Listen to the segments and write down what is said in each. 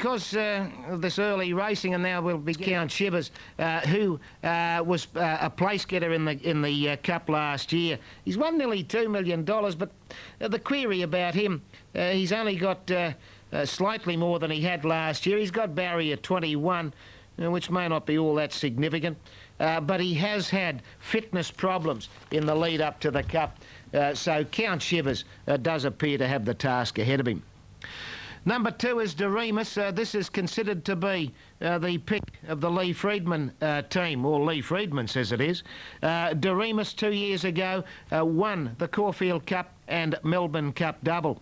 because of this early racing, and now we'll begin Count Shivers, who was a place getter in the Cup last year. He's won nearly $2 million, but the query about him, he's only got slightly more than he had last year. He's got barrier 21, which may not be all that significant, but he has had fitness problems in the lead up to the Cup, so Count Shivers does appear to have the task ahead of him. Number 2 is Doremus. This is considered to be the pick of the Lee Freedman team, or Lee Freedman says it is. Doremus 2 years ago won the Caulfield Cup and Melbourne Cup double.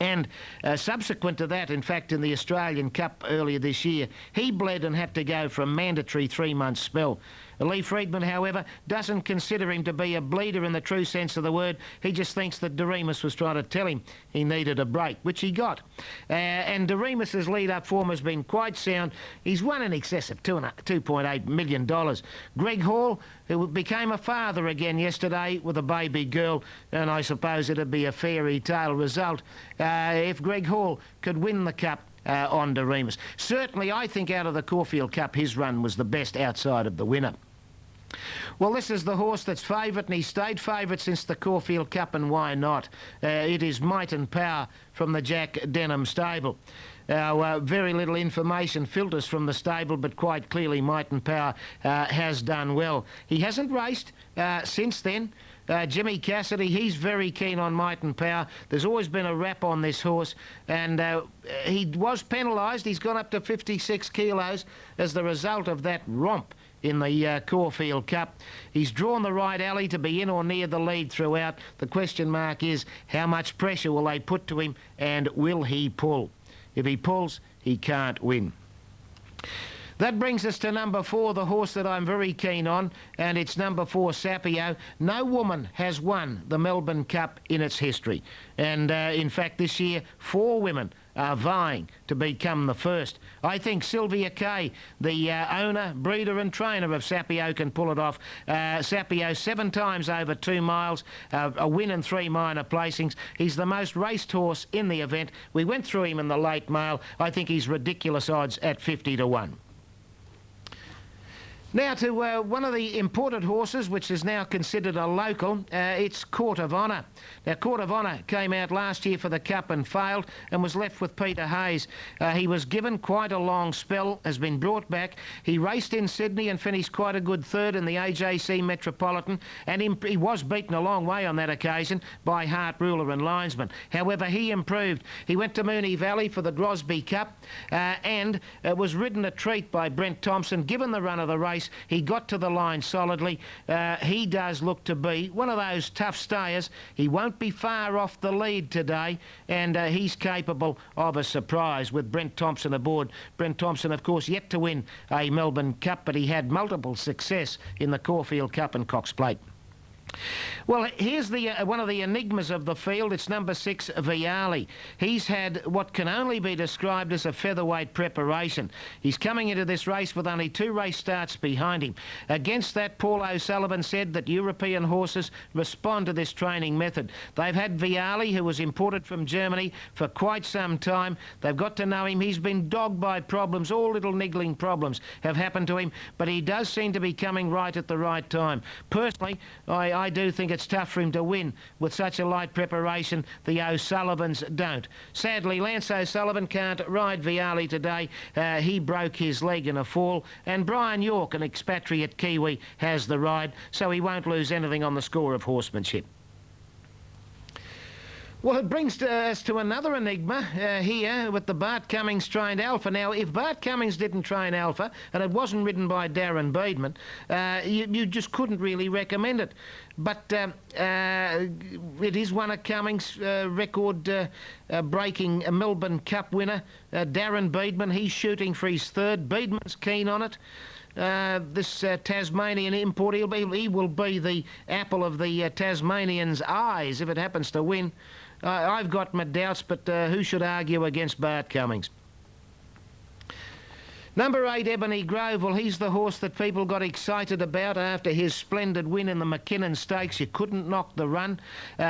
And subsequent to that, in fact, in the Australian Cup earlier this year, he bled and had to go for a mandatory 3-month spell. Lee Freedman, however, doesn't consider him to be a bleeder in the true sense of the word. He just thinks that Doremus was trying to tell him he needed a break, which he got. And Doremus's lead-up form has been quite sound. He's won in excess of $2.8 million. Greg Hall, who became a father again yesterday with a baby girl, and I suppose it'd be a fairy tale result if Greg Hall could win the Cup on Doremus. Certainly, I think out of the Caulfield Cup, his run was the best outside of the winner. Well, this is the horse that's favourite, and he stayed favourite since the Caulfield Cup, and why not? It is Might and Power from the Jack Denham stable. Very little information filters from the stable, but quite clearly Might and Power has done well. He hasn't raced since then. Jimmy Cassidy, he's very keen on Might and Power. There's always been a rap on this horse, and he was penalised. He's gone up to 56 kilos as the result of that romp in the Caulfield Cup. He's drawn the right alley to be in or near the lead throughout. The question mark is, how much pressure will they put to him, and will he pull? If he pulls, he can't win. That brings us to number 4, the horse that I'm very keen on, and it's number 4, Sapio. No woman has won the Melbourne Cup in its history. And in fact, this year, 4 women are vying to become the first. I think Sylvia Kay, the owner, breeder and trainer of Sapio, can pull it off. Sapio 7 times over 2 miles, a win and 3 minor placings. He's the most raced horse in the event. We went through him in the late mail. I think he's ridiculous odds at 50 to 1. Now to one of the imported horses, which is now considered a local, it's Court of Honour. Now, Court of Honour came out last year for the Cup and failed, and was left with Peter Hayes. He was given quite a long spell, has been brought back. He raced in Sydney and finished quite a good third in the AJC Metropolitan, and he was beaten a long way on that occasion by Heart Ruler and Linesman. However, he improved. He went to Moonee Valley for the Grosby Cup and was ridden a treat by Brent Thompson. Given the run of the race, he got to the line solidly. He does look to be one of those tough stayers. He won't be far off the lead today, and he's capable of a surprise with Brent Thompson aboard. Brent Thompson, of course, yet to win a Melbourne Cup, but he had multiple success in the Caulfield Cup and Cox Plate. Well, here's the one of the enigmas of the field. It's number 6, Viali. He's had what can only be described as a featherweight preparation. He's coming into this race with only 2 race starts behind him. Against that, Paul O'Sullivan said that European horses respond to this training method. They've had Viali, who was imported from Germany, for quite some time. They've got to know him. He's been dogged by problems. All little niggling problems have happened to him, but he does seem to be coming right at the right time. Personally, I do think it's tough for him to win with such a light preparation. The O'Sullivans don't. Sadly, Lance O'Sullivan can't ride Viali today. He broke his leg in a fall, and Brian York, an expatriate Kiwi, has the ride, so he won't lose anything on the score of horsemanship. Well, it brings us to another enigma here with the Bart Cummings trained Alpha. Now, if Bart Cummings didn't train Alpha and it wasn't ridden by Darren Beedman, you just couldn't really recommend it. But it is one of Cummings' record-breaking Melbourne Cup winner, Darren Beedman. He's shooting for his 3rd. Beedman's keen on it. This Tasmanian import, he will be the apple of the Tasmanians' eyes if it happens to win. I've got my doubts, but who should argue against Bart Cummings? Number 8, Ebony Grove. Well, he's the horse that people got excited about after his splendid win in the McKinnon Stakes. You couldn't knock the run.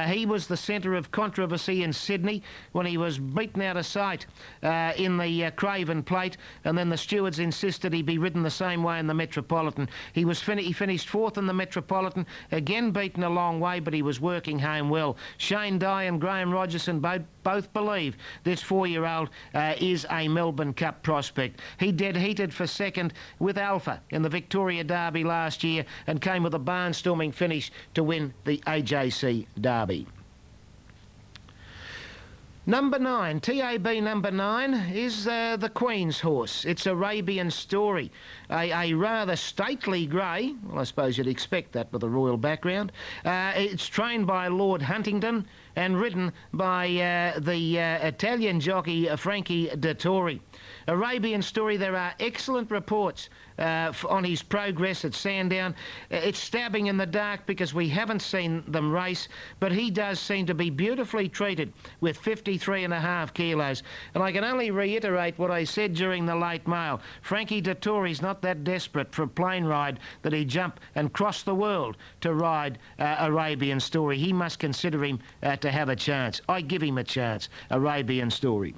He was the centre of controversy in Sydney when he was beaten out of sight in the Craven Plate, and then the stewards insisted he be ridden the same way in the Metropolitan. He finished 4th in the Metropolitan, again beaten a long way, but he was working home well. Shane Dye and Graham Rogerson both believe this 4-year-old is a Melbourne Cup prospect. He heated for second with Alpha in the Victoria Derby last year and came with a barnstorming finish to win the AJC Derby. Number 9, TAB number 9, is the Queen's horse. It's Arabian Story, a rather stately grey. Well, I suppose you'd expect that with a royal background. It's trained by Lord Huntingdon and ridden by the Italian jockey Frankie Dettori. Arabian Story, there are excellent reports on his progress at Sandown. It's stabbing in the dark because we haven't seen them race, but he does seem to be beautifully treated with 53.5 kilos. And I can only reiterate what I said during the late mail. Frankie Dettori's not that desperate for a plane ride that he'd jump and cross the world to ride Arabian Story. He must consider him to have a chance. I give him a chance, Arabian Story.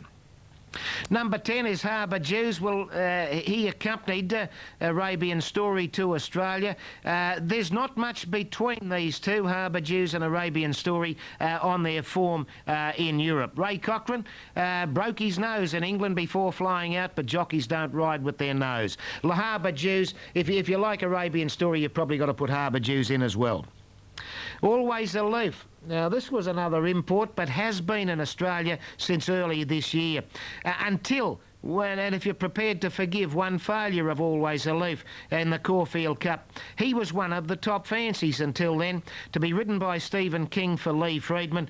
Number 10 is Harbour Jews. Well, he accompanied Arabian Story to Australia. There's not much between these two, Harbour Jews and Arabian Story, on their form in Europe. Ray Cochrane broke his nose in England before flying out, but jockeys don't ride with their nose. Harbour Jews, if you like Arabian Story, you've probably got to put Harbour Jews in as well. Always Aloof. Now, this was another import, but has been in Australia since early this year. Until when, and if you're prepared to forgive one failure of Always Aloof in the Caulfield Cup, he was one of the top fancies until then, to be ridden by Stephen King for Lee Freedman.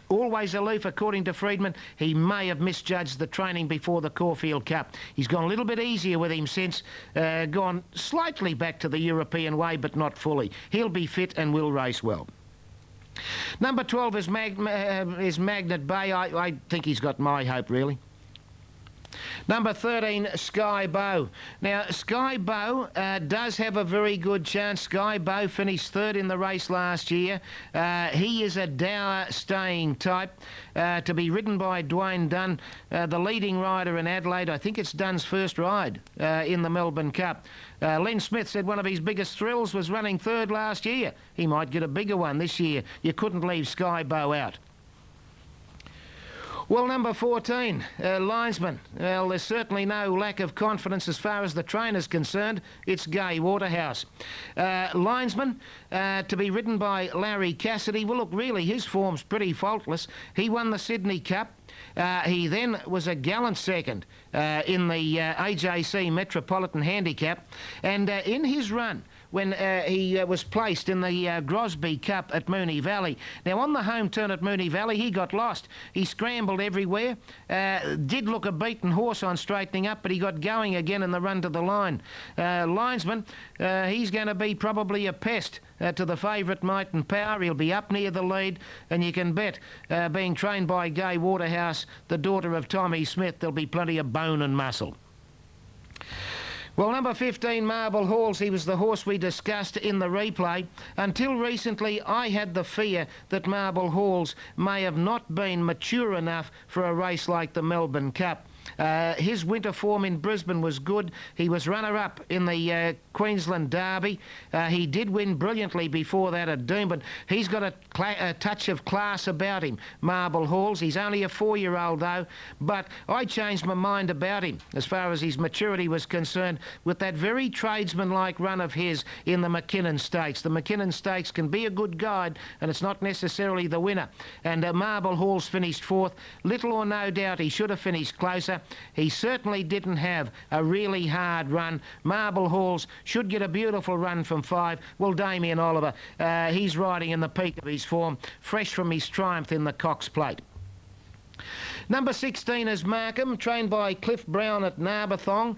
Always Aloof, according to Freedman, he may have misjudged the training before the Caulfield Cup. He's gone a little bit easier with him since, gone slightly back to the European way, but not fully. He'll be fit and will race well. Number 12 is Magnet Bay. I think he's got my hope, really. Number 13, Sky Bow. Now, Sky Bow does have a very good chance. Sky Bow finished 3rd in the race last year. He is a dour staying type, to be ridden by Dwayne Dunn, the leading rider in Adelaide. I think it's Dunn's first ride in the Melbourne Cup. Len Smith said one of his biggest thrills was running 3rd last year. He might get a bigger one this year. You couldn't leave Sky Bow out. Well, number 14, Linesman. Well, there's certainly no lack of confidence as far as the trainer's concerned. It's Gai Waterhouse. Linesman, to be ridden by Larry Cassidy. Well, look, really, his form's pretty faultless. He won the Sydney Cup. He then was a gallant second in the AJC Metropolitan Handicap. And in his run, when he was placed in the Grosby Cup at Moonee Valley. Now, on the home turn at Moonee Valley, he got lost. He scrambled everywhere, did look a beaten horse on straightening up, but he got going again in the run to the line. Linesman, he's going to be probably a pest to the favourite Might and Power. He'll be up near the lead, and you can bet, being trained by Gai Waterhouse, the daughter of Tommy Smith, there'll be plenty of bone and muscle. Well, number 15, Marble Halls, he was the horse we discussed in the replay. Until recently, I had the fear that Marble Halls may have not been mature enough for a race like the Melbourne Cup. His winter form in Brisbane was good. He was runner-up in the Queensland Derby. He did win brilliantly before that at Doomben. He's got a touch of class about him, Marble Halls. He's only a 4-year-old, though, but I changed my mind about him as far as his maturity was concerned with that very tradesman-like run of his in the McKinnon Stakes. The McKinnon Stakes can be a good guide, and it's not necessarily the winner. And Marble Halls finished 4th. Little or no doubt he should have finished closer. He certainly didn't have a really hard run. Marble Halls should get a beautiful run from 5. Well, Damien Oliver, he's riding in the peak of his form, fresh from his triumph in the Cox Plate. Number 16 is Markham, trained by Cliff Brown at Narberthong.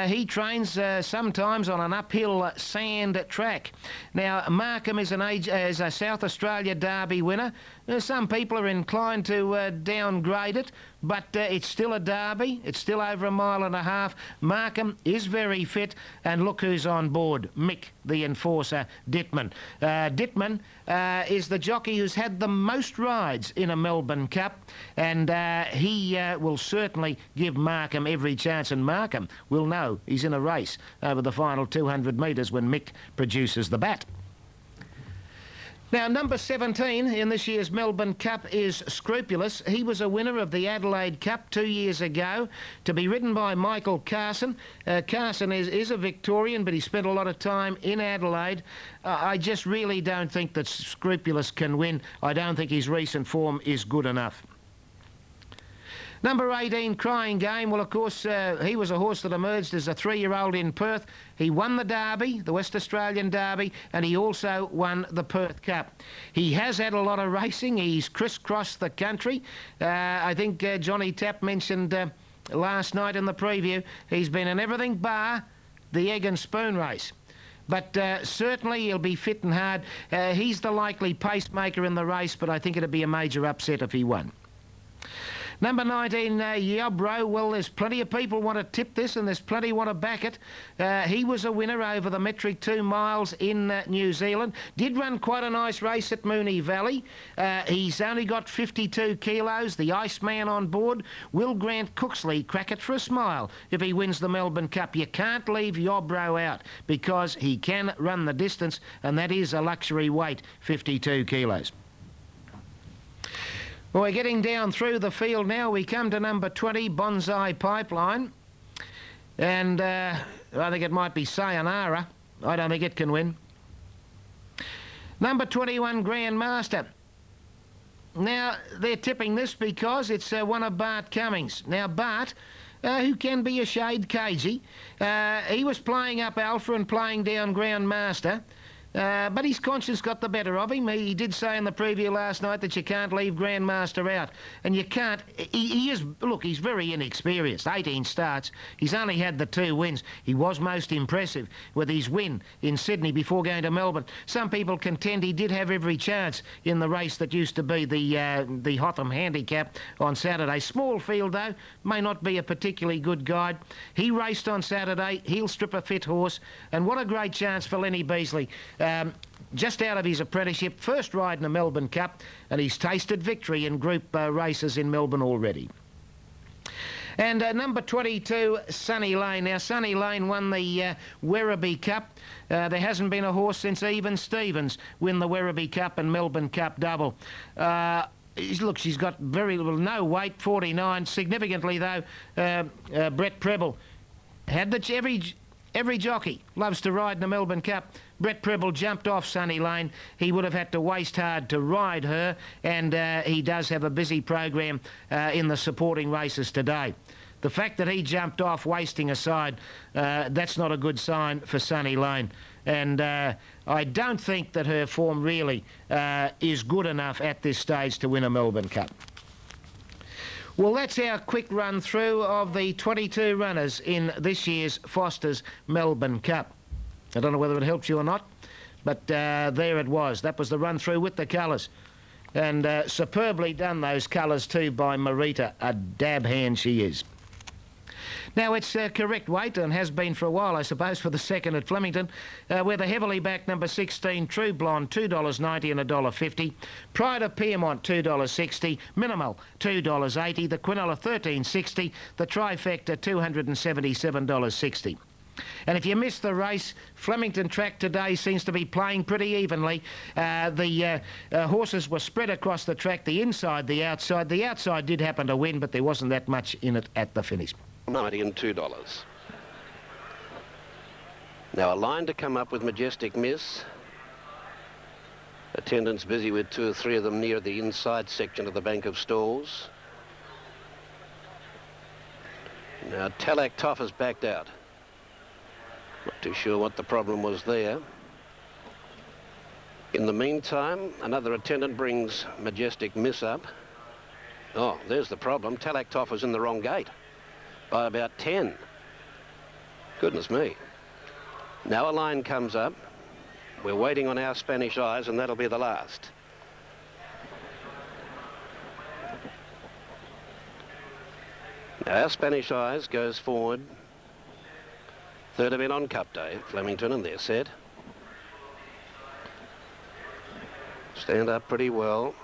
He trains sometimes on an uphill sand track. Now, Markham is a South Australia Derby winner. Some people are inclined to downgrade it, but it's still a derby. It's still over a mile and a half. Markham is very fit, and look who's on board. Mick, the enforcer, Dittman. Dittman is the jockey who's had the most rides in a Melbourne Cup, and he will certainly give Markham every chance, and Markham will know he's in a race over the final 200 metres when Mick produces the bat. Now, number 17 in this year's Melbourne Cup is Scrupulous. He was a winner of the Adelaide Cup 2 years ago, to be ridden by Michael Carson. Carson is a Victorian, but he spent a lot of time in Adelaide. I just really don't think that Scrupulous can win. I don't think his recent form is good enough. Number 18, Crying Game. Well, of course, he was a horse that emerged as a 3-year-old in Perth. He won the Derby, the West Australian Derby, and he also won the Perth Cup. He has had a lot of racing. He's crisscrossed the country. I think Johnny Tapp mentioned last night in the preview, he's been in everything bar the egg and spoon race. But certainly he'll be fit and hard. He's the likely pacemaker in the race, but I think it'd be a major upset if he won. Number 19, Yobro. Well, there's plenty of people want to tip this, and there's plenty want to back it. He was a winner over the metric 2 miles in New Zealand. Did run quite a nice race at Moonee Valley. He's only got 52 kilos. The Iceman on board. Will Grant Cooksley crack it for a smile if he wins the Melbourne Cup? You can't leave Yobro out because he can run the distance, and that is a luxury weight, 52 kilos. Well, we're getting down through the field now. We come to number 20, Bonsai Pipeline. And I think it might be Sayonara. I don't think it can win. Number 21, Grand Master. Now, they're tipping this because it's one of Bart Cummings. Now, Bart, who can be a shade cagey, he was playing up Alpha and playing down Grand Master. But his conscience got the better of him. He did say in the preview last night that you can't leave Grandmaster out. And you can't. He is, look, he's very inexperienced. 18 starts. He's only had the 2 wins. He was most impressive with his win in Sydney before going to Melbourne. Some people contend he did have every chance in the race that used to be the Hotham Handicap on Saturday. Small field, though, may not be a particularly good guide. He raced on Saturday. He'll strip a fit horse. And what a great chance for Lenny Beasley. Just out of his apprenticeship, first ride in the Melbourne Cup, and he's tasted victory in group races in Melbourne already. And number 22, Sunny Lane. Now, Sunny Lane won the Werribee Cup. There hasn't been a horse since Even Stevens win the Werribee Cup and Melbourne Cup double. Look, she's got very little, no weight, 49. Significantly, though, Brett Preble had every jockey loves to ride in the Melbourne Cup. Brett Preble jumped off Sunny Lane. He would have had to waste hard to ride her, and he does have a busy program in the supporting races today. The fact that he jumped off, wasting aside, that's not a good sign for Sunny Lane. And I don't think that her form really is good enough at this stage to win a Melbourne Cup. Well, that's our quick run through of the 22 runners in this year's Foster's Melbourne Cup. I don't know whether it helps you or not, but there it was. That was the run through with the colours. And superbly done, those colours too, by Marita. A dab hand she is. Now, it's correct weight, and has been for a while, I suppose, for the second at Flemington, where the heavily backed number 16, True Blonde, $2.90 and $1.50. Pride of Piermont, $2.60. Minimal, $2.80. The Quinella, $13.60. The Trifecta, $277.60. And if you missed the race, Flemington track today seems to be playing pretty evenly. The horses were spread across the track, the inside, the outside. The outside did happen to win, but there wasn't that much in it at the finish. 90 and $2. Now a line to come up with Majestic Miss. Attendants busy with 2 or 3 of them near the inside section of the bank of stalls. Now Talak Toff has backed out. Not too sure what the problem was there. In the meantime, another attendant brings Majestic Miss up. Oh, there's the problem. Talak Toff was in the wrong gate by about 10. Goodness me. Now a line comes up. We're waiting on our Spanish eyes, and that'll be the last. Our Spanish Eyes goes forward. Third event on Cup Day. Flemington, and they're set. Stand up pretty well.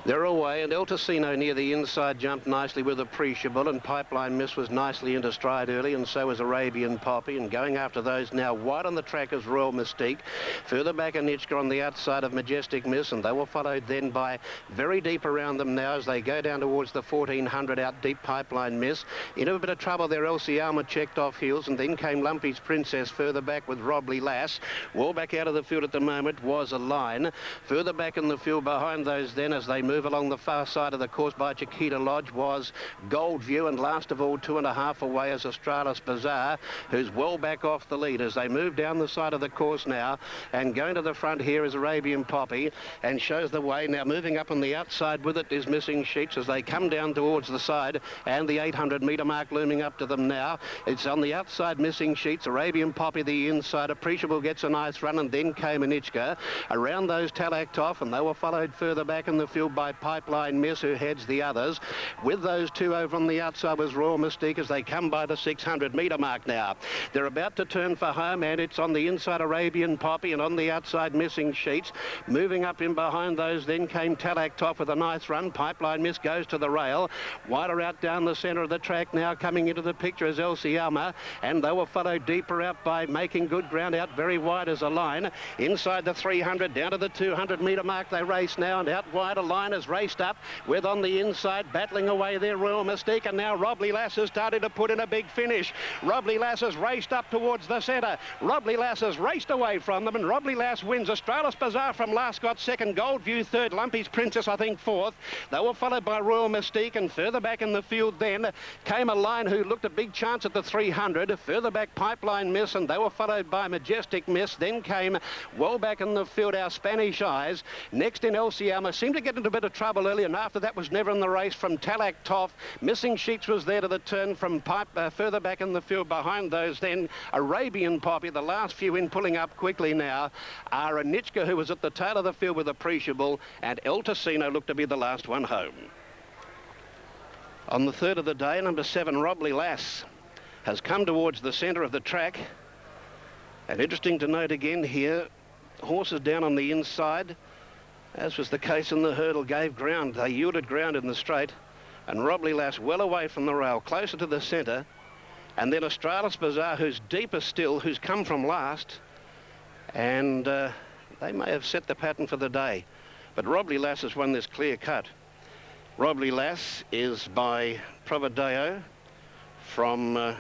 They're away, and El Tocino near the inside jumped nicely with Appreciable, and Pipeline Miss was nicely into stride early, and so was Arabian Poppy, and going after those now wide on the track is Royal Mystique. Further back Anichka on the outside of Majestic Miss, and they were followed then by very deep around them now as they go down towards the 1400 out deep Pipeline Miss. Into a bit of trouble there, Elsie Alma checked off heels, and then came Lumpy's Princess further back with Robley Lass. Well back out of the field at the moment was a line. Further back in the field behind those then as they move along the far side of the course by Chiquita Lodge was Gold View, and last of all 2.5 away is Australis Bazaar, who's well back off the lead as they move down the side of the course now, and going to the front here is Arabian Poppy and shows the way. Now moving up on the outside with it is Missing Sheets as they come down towards the side, and the 800 metre mark looming up to them now. It's on the outside Missing Sheets, Arabian Poppy the inside, Appreciable gets a nice run, and then came Anichka. Around those Talact off, and they were followed further back in the field by Pipeline Miss, who heads the others. With those two over on the outside was Royal Mystique as they come by the 600 metre mark now. They're about to turn for home, and it's on the inside Arabian Poppy, and on the outside Missing Sheets. Moving up in behind those then came Talact off with a nice run. Pipeline Miss goes to the rail. Wider out down the centre of the track now, coming into the picture is Elsie Alma, and they were followed deeper out by Making Good Ground out very wide as a line. Inside the 300 down to the 200 metre mark they race now, and out wide a line has raced up with on the inside battling away there Royal Mystique, and now Robley Lass has started to put in a big finish. Robley Lass has raced up towards the centre. Robley Lass has raced away from them, and Robley Lass wins. Australis Bazaar from last got second, Gold View third, Lumpy's Princess I think fourth. They were followed by Royal Mystique, and further back in the field then came a line who looked a big chance at the 300. Further back Pipeline Miss, and they were followed by Majestic Miss. Then came well back in the field Our Spanish Eyes. Next in Elsie Alma, seemed to get into a bit of trouble early, and after that was never in the race from Talact off. Missing Sheets was there to the turn from further back in the field behind those then Arabian Poppy. The last few in pulling up quickly now are Anichka, who was at the tail of the field with Appreciable, and El Tocino looked to be the last one home. On the third of the day, number 7 Robley Lass has come towards the centre of the track, and interesting to note again here, horses down on the inside, as was the case in the hurdle, gave ground. They yielded ground in the straight, and Robley Lass well away from the rail, closer to the centre, and then Australis Bazaar, who's deeper still, who's come from last, and they may have set the pattern for the day, but Robley Lass has won this clear cut. Robley Lass is by Provideo from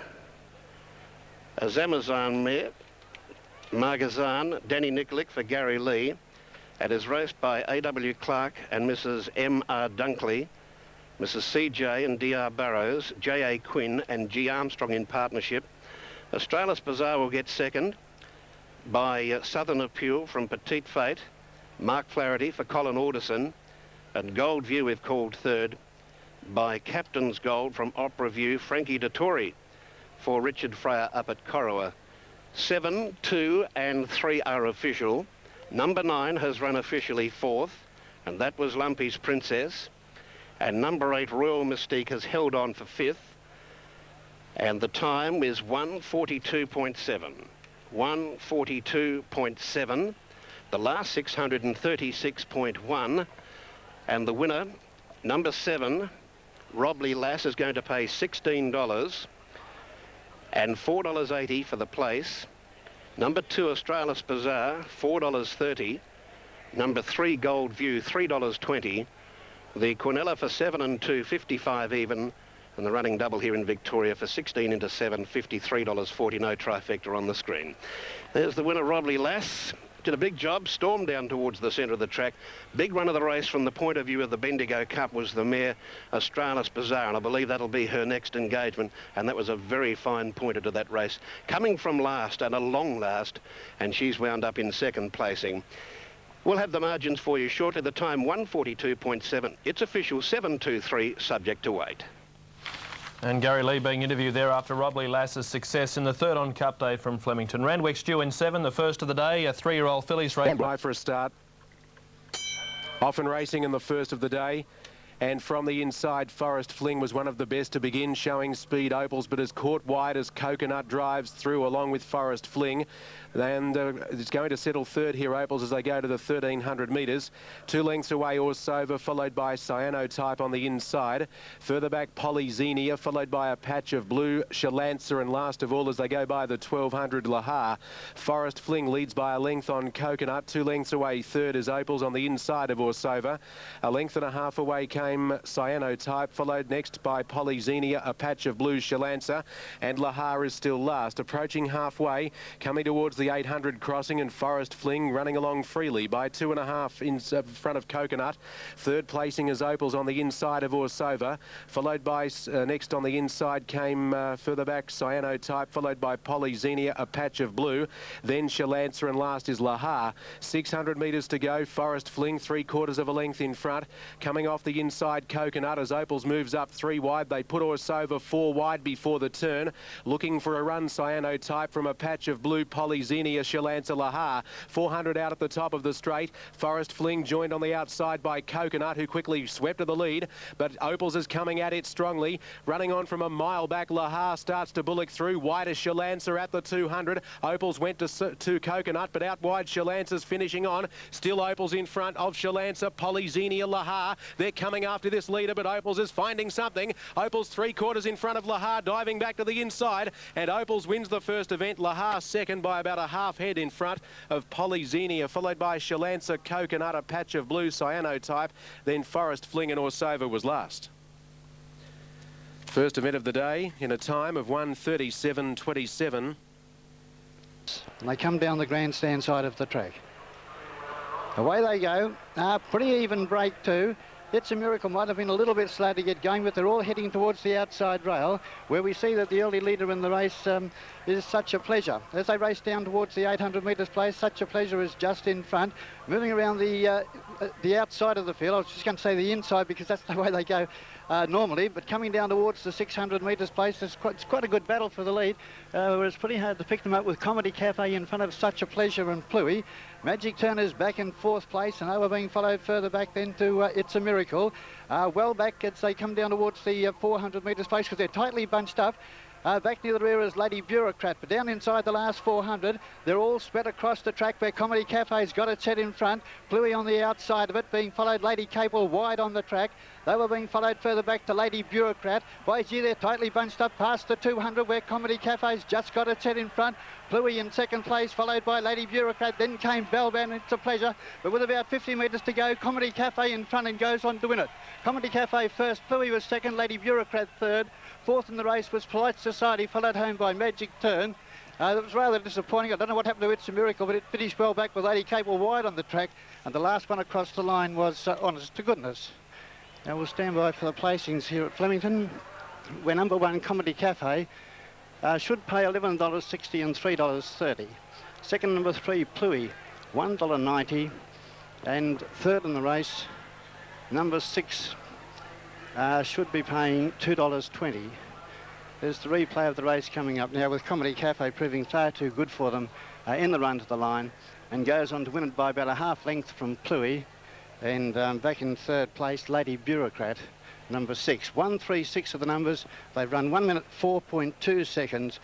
Zamazan mare, Margazan, Danny Nikolic for Gary Lee, and is raced by A.W. Clark and Mrs. M.R. Dunkley, Mrs. C.J. and D.R. Burrows, J.A. Quinn and G. Armstrong in partnership. Australis Bazaar will get second by Southern Appeal from Petite Fate, Mark Flaherty for Colin Alderson, and Gold View we've called third by Captain's Gold from Opera View, Frankie Dettori for Richard Freyer up at Corowa. 7, 2 and 3 are official. Number 9 has run officially fourth, and that was Lumpy's Princess. And number 8, Royal Mystique, has held on for fifth. And the time is 1:42.7. 1:42.7. The last 636.1. And the winner, number 7, Robley Lass, is going to pay $16 and $4.80 for the place. Number 2, Australis Bazaar, $4.30. Number 3, Gold View, $3.20. The Quinella for 7 and 2, 55 even. And the running double here in Victoria for 16 into 7, $53.40. No trifecta on the screen. There's the winner, Robley Lass. Did a big job, stormed down towards the centre of the track. Big run of the race from the point of view of the Bendigo Cup was the mare Australis Bazaar, and I believe that'll be her next engagement, and that was a very fine pointer to that race. Coming from last, and a long last, and she's wound up in second placing. We'll have the margins for you shortly. The time 1:42.7. It's official 7:23, subject to wait. And Gary Lee being interviewed there after Robley Lass's success in the third on Cup Day from Flemington. Randwick's due in 7, the first of the day, a 3-year-old fillies race. Right for a start. Often racing in the first of the day. And from the inside, Forest Fling was one of the best to begin, showing speed Opals, but is caught wide as Coconut drives through along with Forest Fling. And it's going to settle third here, Opals, as they go to the 1,300 metres. 2 lengths away, Orsova, followed by Cyanotype on the inside. Further back, Polyxenia, followed by a patch of blue, Shalancer, and last of all, as they go by the 1,200, Lahar. Forest Fling leads by a length on Coconut. 2 lengths away, third is Opals on the inside of Orsova. A length and a half away came Cyanotype, followed next by Polyxenia, a patch of blue, Shalancer, and Lahar is still last. Approaching halfway, coming towards the 800 crossing, and Forest Fling running along freely by 2.5 in front of Coconut. Third placing is Opals on the inside of Orsova, followed by next on the inside came further back Cyanotype, followed by Polyxenia, a patch of blue, then Shalancer, and last is Lahar. 600 metres to go. Forest Fling 3/4 of a length in front. Coming off the inside, Coconut, as Opals moves up 3 wide. They put Orsova 4 wide before the turn. Looking for a run, Cyanotype from a patch of blue, Polyxenia, Shalancer, Lahar. 400 out at the top of the straight. Forest Fling joined on the outside by Coconut, who quickly swept to the lead, but Opals is coming at it strongly. Running on from a mile back, Lahar starts to bullock through. Wide as Shalancer at the 200. Opals went to Coconut, but out wide, Shalancer's finishing on. Still Opals in front of Shalancer, Polyxenia, Lahar. They're coming after this leader, but Opals is finding something. Opals 3/4 in front of Lahar, diving back to the inside, and Opals wins the first event. Lahar second by about a half head in front of Polyxenia, followed by Shalancer, Coconut, a patch of blue, Cyanotype, then Forest Fling, and Orsova was last. First event of the day in a time of 1:37.27. And they come down the grandstand side of the track. Away they go. Pretty even break too. It's a Miracle might have been a little bit slow to get going, but they're all heading towards the outside rail, where we see that the early leader in the race is Such a Pleasure. As they race down towards the 800 metres place, Such a Pleasure is just in front, moving around the outside of the field. I was just going to say the inside because that's the way they go normally, but coming down towards the 600 metres place, it's quite a good battle for the lead. It's pretty hard to pick them up with Comedy Cafe in front of Such a Pleasure and Pluie. Magic Turner's back in 4th place, and they were being followed further back then to It's a Miracle. Well back as they come down towards the 400 metres place, because they're tightly bunched up. Back near the rear is Lady Bureaucrat, but down inside the last 400, they're all spread across the track where Comedy Cafe's got its head in front. Pluie on the outside of it, being followed Lady Capel wide on the track. They were being followed further back to Lady Bureaucrat. By gee, they're tightly bunched up past the 200 where Comedy Cafe's just got its head in front. Pluie in 2nd place, followed by Lady Bureaucrat. Then came Bellbound, It's a Pleasure. But with about 50 metres to go, Comedy Cafe in front and goes on to win it. Comedy Cafe first, Pluie was 2nd, Lady Bureaucrat 3rd. 4th in the race was Polite Society, followed home by Magic Turn. It was rather disappointing. I don't know what happened to It's a Miracle, but it finished well back with Lady Capel wide on the track. And the last one across the line was Honest to Goodness. Now we'll stand by for the placings here at Flemington, where number 1, Comedy Cafe, should pay $11.60 and $3.30. Second, number 3, Pluie, $1.90. And third in the race, number 6, should be paying $2.20. There's the replay of the race coming up now, with Comedy Cafe proving far too good for them in the run to the line, and goes on to win it by about a half length from Pluie. And back in 3rd place, Lady Bureaucrat, number 6. 136 of the numbers. They've run 1 minute 4.2 seconds,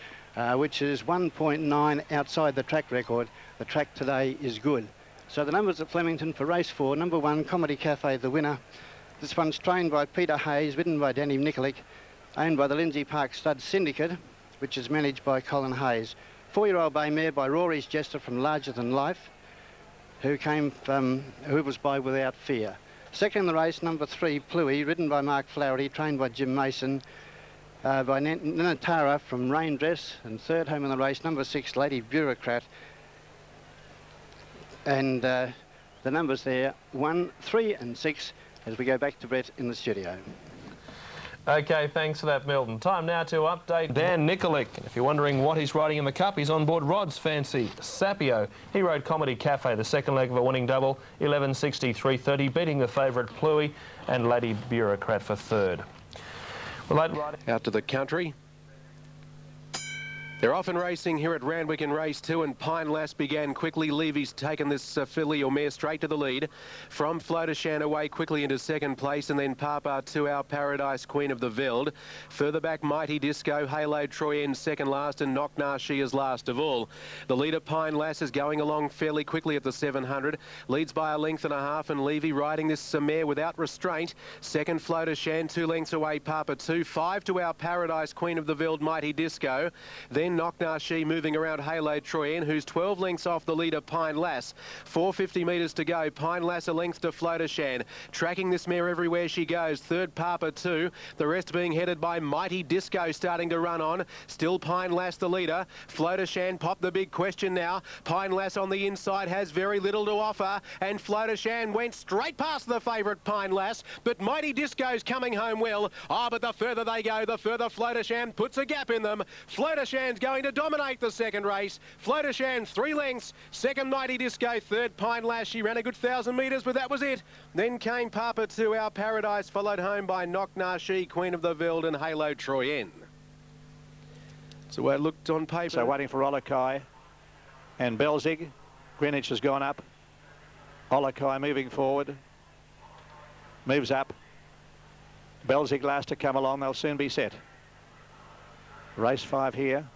which is 1.9 outside the track record. The track today is good. So the numbers at Flemington for race 4, number 1, Comedy Cafe, the winner. This one's trained by Peter Hayes, ridden by Danny Nikolic, owned by the Lindsay Park Stud Syndicate, which is managed by Colin Hayes. 4-year-old bay mare by Rory's Jester from Larger Than Life, who was by Without Fear. Second in the race, number 3, Pluie, ridden by Mark Flaherty, trained by Jim Mason, by Nanatara from Rain Dress. And third home in the race, number 6, Lady Bureaucrat. And the numbers there, 1, 3 and 6, as we go back to Brett in the studio. OK, thanks for that, Milton. Time now to update Dan Nikolic. If you're wondering what he's riding in the Cup, he's on board Rod's Fancy Sapio. He rode Comedy Cafe, the second leg of a winning double, 11.63.30, beating the favourite Pluie, and Lady Bureaucrat for third. Well, out to the country. They're off and racing here at Randwick in race 2, and Pine Lass began quickly. Levy's taken this filly or mare straight to the lead. From Floatershan away quickly into second place, and then Papa 2 Our Paradise, Queen of the Veld. Further back, Mighty Disco, Halo Troyen second last, and Knock Nashi is last of all. The leader, Pine Lass, is going along fairly quickly at the 700. Leads by a length and a half, and Levy riding this mare without restraint. Second, Floatershan, 2 lengths away, Papa 2. 5 to Our Paradise, Queen of the Veld, Mighty Disco. Then Knock Nashi moving around Halo Troyen, who's 12 lengths off the leader, Pine Lass. 450 metres to go. Pine Lass a length to Floatershan. Tracking this mare everywhere she goes. Third, Papa 2. The rest being headed by Mighty Disco, starting to run on. Still Pine Lass the leader. Floatershan popped the big question now. Pine Lass on the inside has very little to offer, and Floatershan went straight past the favourite, Pine Lass, but Mighty Disco's coming home well. But the further they go, the further Floatershan puts a gap in them. Floatershan's going to dominate the second race. Floatershan 3 lengths. Second, Mighty Disco. Third, Pine Lass. She ran a good 1,000 metres, but that was it. Then came Papa 2 Our Paradise, followed home by Knock Nashi, Queen of the Veld, and Halo Troyen. So where it looked on paper. So waiting for Olokai and Belzig. Greenwich has gone up. Olokai moving forward. Moves up. Belzig last to come along. They'll soon be set. Race 5 here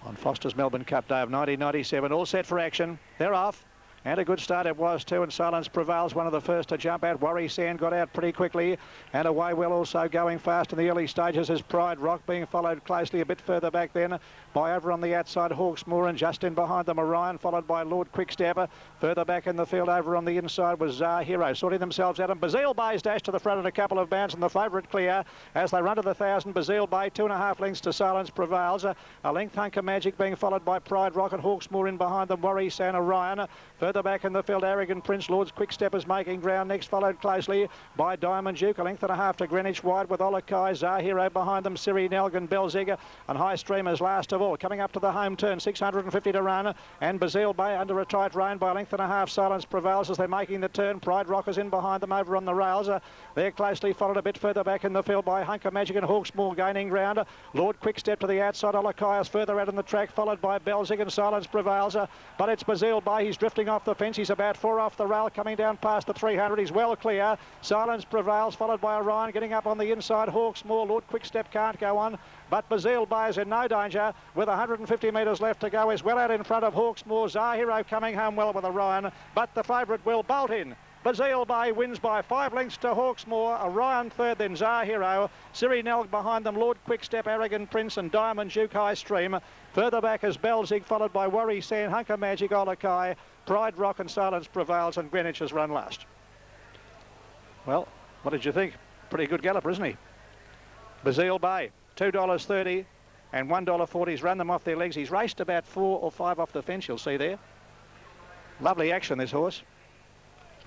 on Foster's Melbourne Cup Day of 1997. All set for action. They're off. And a good start it was too, and Silence Prevails, one of the first to jump out. Worry Sand got out pretty quickly, and Away Well also going fast in the early stages is Pride Rock, being followed closely a bit further back then by over on the outside Hawksmoor, and just in behind them Orion, followed by Lord Quickstep. Further back in the field over on the inside was Zar Hero, sorting themselves out, and Bazille Bay's dash to the front in a couple of bounds, and the favourite clear as they run to the 1,000. Bazille Bay 2.5 lengths to Silence Prevails, a length Hunker Magic being followed by Pride Rock, and Hawksmoor in behind them, Worry Sand, Orion. Further back in the field, Arrogant Prince, Lord's Quickstep is making ground. Next followed closely by Diamond Duke, a length and a half to Greenwich wide with Olokai, Zar Hero behind them, Siri Nelgan, Belzig, and High Streamers last of all. Coming up to the home turn, 650 to run, and Bazille Bay under a tight rein by a length and a half. Silence Prevails as they're making the turn. Pride Rock is in behind them over on the rails. They're closely followed a bit further back in the field by Hunker Magic and Hawksmoor gaining ground. Lord Quickstep to the outside. Olokai is further out on the track, followed by Belzig and Silence Prevails. But it's Bazille Bay. He's drifting off the fence. He's about 4 off the rail, coming down past the 300. He's well clear. Silence Prevails, followed by Orion, getting up on the inside. Hawksmoor, Lord Quickstep can't go on, but Bazille Bay is in no danger with 150 metres left to go. Is well out in front of Hawksmoor. Zar Hero coming home well with Orion, but the favourite will bolt in. Bazille Bay wins by 5 lengths to Hawksmoor. Orion third, then Zar Hero. Siri Nelg behind them, Lord Quickstep, Arrogant Prince, and Diamond Duke High Stream. Further back is Belzig, followed by Worry Sand, Hunker Magic, Olokai, Pride Rock, and Silence Prevails, and Greenwich has run last. Well, what did you think? Pretty good galloper, isn't he? Bazille Bay, $2.30 and $1.40. He's run them off their legs. He's raced about 4 or 5 off the fence, you'll see there. Lovely action, this horse.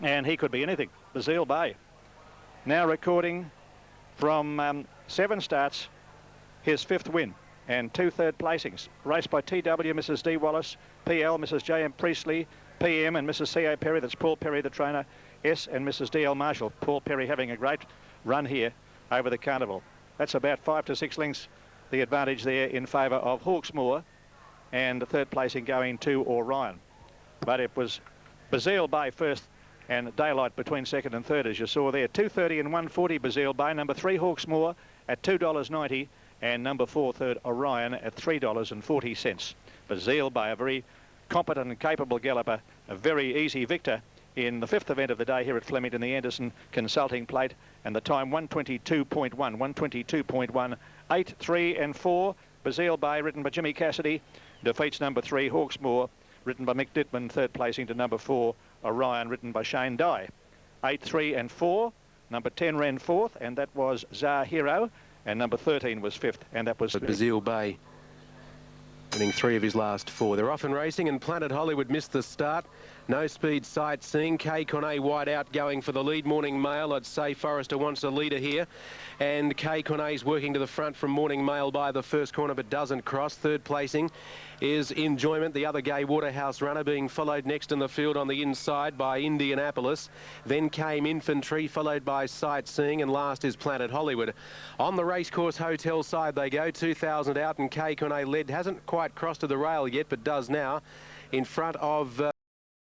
And he could be anything. Bazille Bay. Now recording from 7 starts, his 5th win and 2 third placings. Raced by TW, Mrs. D. Wallace, PL, Mrs. J.M. Priestley, PM, and Mrs. C.A. Perry. That's Paul Perry, the trainer. S and Mrs. D.L. Marshall. Paul Perry having a great run here over the carnival. That's about 5 to 6 lengths the advantage there in favour of Hawksmoor, and the third placing going to Orion. But it was Bazille Bay first and Daylight between second and third, as you saw there. $2.30 and $1.40 Bazille Bay. Number 3 Hawksmoor at $2.90, and number 4 third Orion at $3.40. Bazille Bay, a very competent and capable galloper, a very easy victor in the 5th event of the day here at Flemington, the Anderson Consulting Plate, and the time 122.1, 122.1, 8, 3 and 4. Bazille Bay, ridden by Jimmy Cassidy, defeats number 3 Hawksmoor, ridden by Mick Dittman, third placing to number 4 Orion, ridden by Shane Dye. 8, 3 and 4. Number 10 ran 4th, and that was Zar Hero, and number 13 was 5th, and that was Bazille Bay, winning 3 of his last 4. They're off and racing, and Planet Hollywood missed the start. No Speed Sightseeing. K Cornet wide out going for the lead. Morning Mail. I'd say Forrester wants a leader here. And K Cornet's working to the front from Morning Mail by the first corner but doesn't cross. Third placing is Enjoyment, the other Gay Waterhouse runner, being followed next in the field on the inside by Indianapolis. Then came Infantry, followed by Sightseeing, and last is Planet Hollywood. On the Racecourse Hotel side they go. 2,000 out, and K Cornet led. Hasn't quite crossed to the rail yet but does now in front of